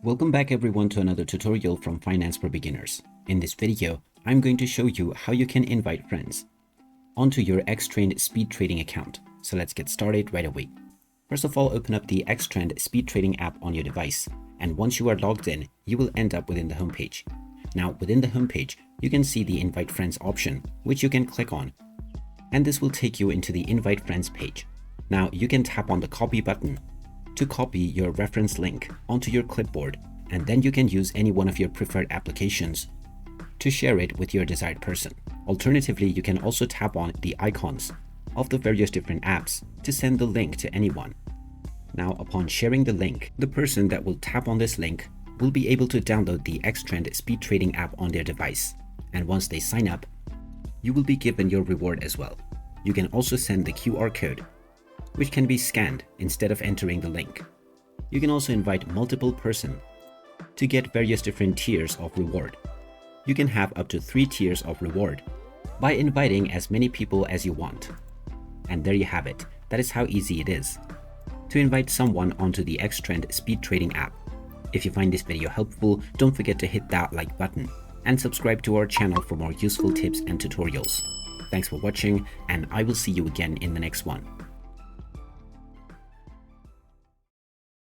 Welcome back everyone to another tutorial from Finance for Beginners. In this video, I'm going to show you how you can invite friends onto your XTrend Speed Trading account. So let's get started right away. First of all, open up the XTrend Speed Trading app on your device. And once you are logged in, you will end up within the homepage. Now within the homepage, you can see the Invite Friends option, which you can click on. And this will take you into the Invite Friends page. Now you can tap on the copy button to copy your reference link onto your clipboard, and then you can use any one of your preferred applications to share it with your desired person. Alternatively, you can also tap on the icons of the various different apps to send the link to anyone. Now, upon sharing the link, the person that will tap on this link will be able to download the XTrend Speed Trading app on their device. And once they sign up, you will be given your reward as well. You can also send the QR code, which can be scanned instead of entering the link. You can also invite multiple persons to get various different tiers of reward. You can have up to 3 tiers of reward by inviting as many people as you want. And there you have it. That is how easy it is to invite someone onto the XTrend Speed Trading app. If you find this video helpful, don't forget to hit that like button and subscribe to our channel for more useful tips and tutorials. Thanks for watching, and I will see you again in the next one.